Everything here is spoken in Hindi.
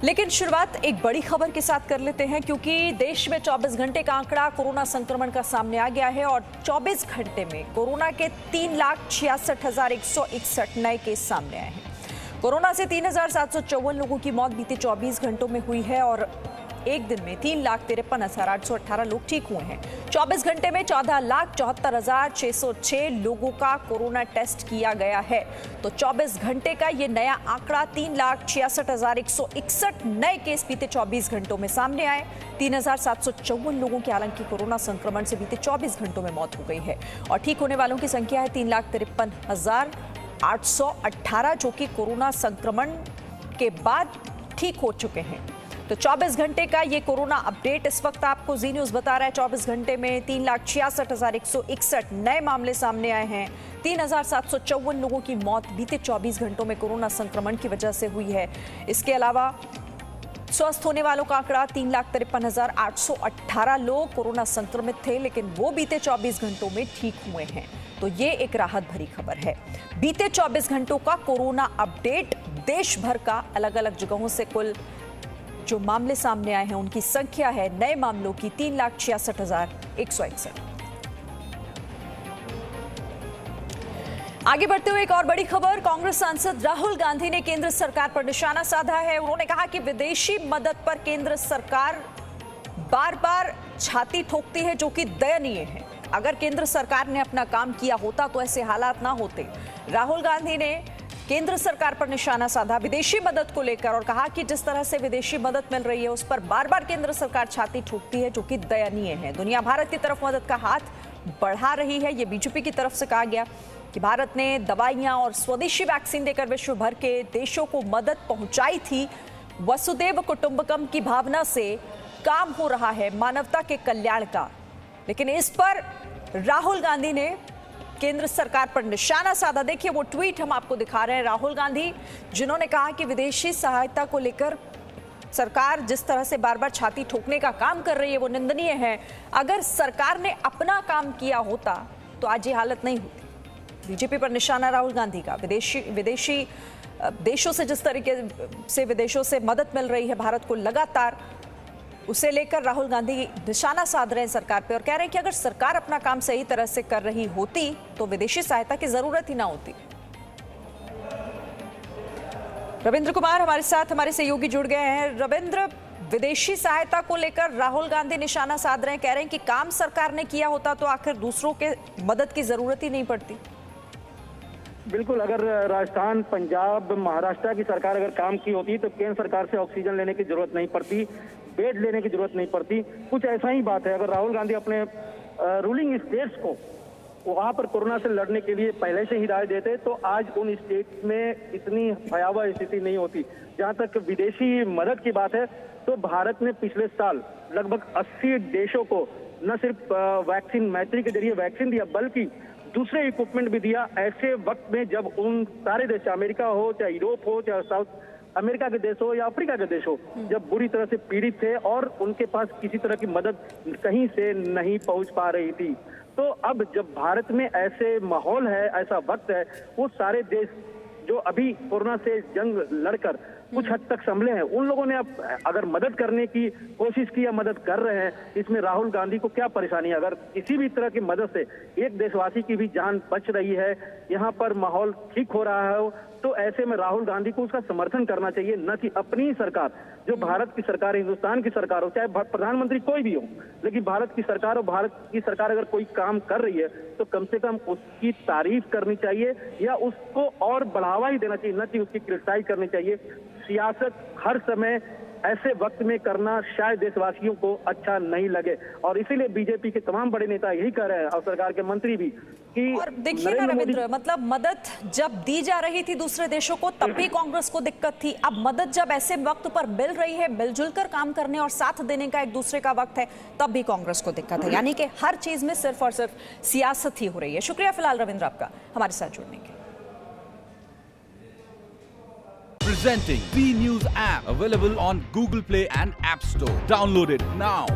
लेकिन शुरुआत एक बड़ी खबर के साथ कर लेते हैं, क्योंकि देश में 24 घंटे का आंकड़ा कोरोना संक्रमण का सामने आ गया है और 24 घंटे में कोरोना के 3,66,161 नए केस सामने आए हैं। कोरोना से 3,754 लोगों की मौत बीते 24 घंटों में हुई है और एक दिन में 3,53,818 लोग ठीक हुए हैं। 24 घंटे में 14,74,606 लोगों का कोरोना टेस्ट किया गया है। तो 24 घंटे का ये नया आंकड़ा 3,66,161 नए केस बीते 24 घंटों में सामने आए। 3,754 लोगों की हालांकि कोरोना संक्रमण से बीते 24 घंटों में मौत हो गई है और ठीक होने वालों की संख्या है 3,53,818, जो कि कोरोना संक्रमण के बाद ठीक हो चुके हैं। तो 24 घंटे का ये कोरोना अपडेट इस वक्त आपको जी न्यूज बता रहा है। 24 घंटे में 3,66,161 नए मामले सामने आए हैं। 3,754 लोगों की मौत बीते 24 घंटों में कोरोना संक्रमण की वजह से हुई है। इसके अलावा स्वस्थ होने वालों का आंकड़ा 3,53,818 लोग कोरोना संक्रमित थे, लेकिन वो बीते 24 घंटों में ठीक हुए हैं। तो ये एक राहत भरी खबर है। बीते 24 घंटों का कोरोना अपडेट देश भर का अलग अलग जगहों से कुल जो मामले सामने आए हैं उनकी संख्या है नए मामलों की 3,66,161। आगे बढ़ते हुए एक और बड़ी खबर, कांग्रेस सांसद राहुल गांधी ने केंद्र सरकार पर निशाना साधा है। उन्होंने कहा कि विदेशी मदद पर केंद्र सरकार बार बार छाती ठोकती है, जो कि दयनीय है। अगर केंद्र सरकार ने अपना काम किया होता तो ऐसे हालात ना होते। राहुल गांधी ने केंद्र सरकार पर निशाना साधा विदेशी मदद को लेकर और कहा कि जिस तरह से विदेशी मदद मिल रही है उस पर बार बार केंद्र सरकार छाती ठोकती है, जो कि दयनीय है। दुनिया भारत की तरफ मदद का हाथ बढ़ा रही है। ये बीजेपी की तरफ से कहा गया कि भारत ने दवाइयां और स्वदेशी वैक्सीन देकर विश्व भर के देशों को मदद पहुंचाई थी। वसुदेव कुटुंबकम की भावना से काम हो रहा है मानवता के कल्याण का। लेकिन इस पर राहुल गांधी ने केंद्र सरकार पर निशाना साधा। देखिए वो ट्वीट हम आपको दिखा रहे हैं। राहुल गांधी जिन्होंने कहा कि विदेशी सहायता को लेकर सरकार जिस तरह से बार बार छाती ठोकने का काम कर रही है वो निंदनीय है। अगर सरकार ने अपना काम किया होता तो आज ये हालत नहीं होती। बीजेपी पर निशाना राहुल गांधी का। विदेशी देशों से जिस तरीके से विदेशों से मदद मिल रही है भारत को लगातार, उसे लेकर राहुल गांधी निशाना साध रहे हैं सरकार पे और कह रहे हैं कि अगर सरकार अपना काम सही तरह से कर रही होती तो विदेशी सहायता की जरूरत ही ना होती। रविंद्र कुमार हमारे साथ, हमारे सहयोगी जुड़ गए हैं। रविंद्र, विदेशी सहायता को लेकर राहुल गांधी निशाना साध रहे हैं, कह रहे हैं कि काम सरकार ने किया होता तो आखिर दूसरों के मदद की जरूरत ही नहीं पड़ती। बिल्कुल, अगर राजस्थान, पंजाब, महाराष्ट्र की सरकार अगर काम की होती तो केंद्र सरकार से ऑक्सीजन लेने की जरूरत नहीं पड़ती, बेड लेने की जरूरत नहीं पड़ती। कुछ ऐसा ही बात है। अगर राहुल गांधी अपने रूलिंग स्टेट्स को वहां पर कोरोना से लड़ने के लिए पहले से ही राय देते तो आज उन स्टेट्स में इतनी भयावह स्थिति नहीं होती। जहां तक विदेशी मदद की बात है तो भारत ने पिछले साल लगभग 80 देशों को न सिर्फ वैक्सीन, मैत्री के जरिए वैक्सीन दिया, बल्कि दूसरे इक्विपमेंट भी दिया। ऐसे वक्त में जब उन सारे देश, अमेरिका हो, चाहे यूरोप हो, चाहे साउथ अमेरिका के देश हो या अफ्रीका के देश हो, जब बुरी तरह से पीड़ित थे और उनके पास किसी तरह की मदद कहीं से नहीं पहुंच पा रही थी। तो अब जब भारत में ऐसे माहौल है, ऐसा वक्त है, वो सारे देश जो अभी कोरोना से जंग लड़कर कुछ हद तक संभले हैं, उन लोगों ने अब अगर मदद करने की कोशिश की या मदद कर रहे हैं, इसमें राहुल गांधी को क्या परेशानी है? अगर किसी भी तरह की मदद से एक देशवासी की भी जान बच रही है, यहाँ पर माहौल ठीक हो रहा है, तो ऐसे में राहुल गांधी को उसका समर्थन करना चाहिए, न कि अपनी सरकार, जो भारत की सरकार, हिंदुस्तान की सरकार हो, चाहे प्रधानमंत्री कोई भी हो, लेकिन भारत की सरकार और भारत की सरकार अगर कोई काम कर रही है तो कम से कम उसकी तारीफ करनी चाहिए या उसको और बढ़ावा ही देना चाहिए, न कि उसकी क्रिटिसाइज करनी चाहिए। सियासत हर समय ऐसे वक्त में करना शायद देशवासियों को अच्छा नहीं लगे और इसीलिए बीजेपी के तमाम बड़े नेता यही कह रहे हैं और सरकार के मंत्री भी कि और देखिए ना रविंद्र, मतलब मदद जब दी जा रही थी दूसरे देशों को तब भी कांग्रेस को दिक्कत थी। अब मदद जब ऐसे वक्त पर मिल रही है, मिलजुल कर काम करने और साथ देने का एक दूसरे का वक्त है, तब भी कांग्रेस को दिक्कत है। यानी कि हर चीज में सिर्फ और सिर्फ सियासत ही हो रही है। शुक्रिया फिलहाल रविंद्र आपका हमारे साथ जुड़ने के। Presenting B News app available on Google Play and App Store. Download it now.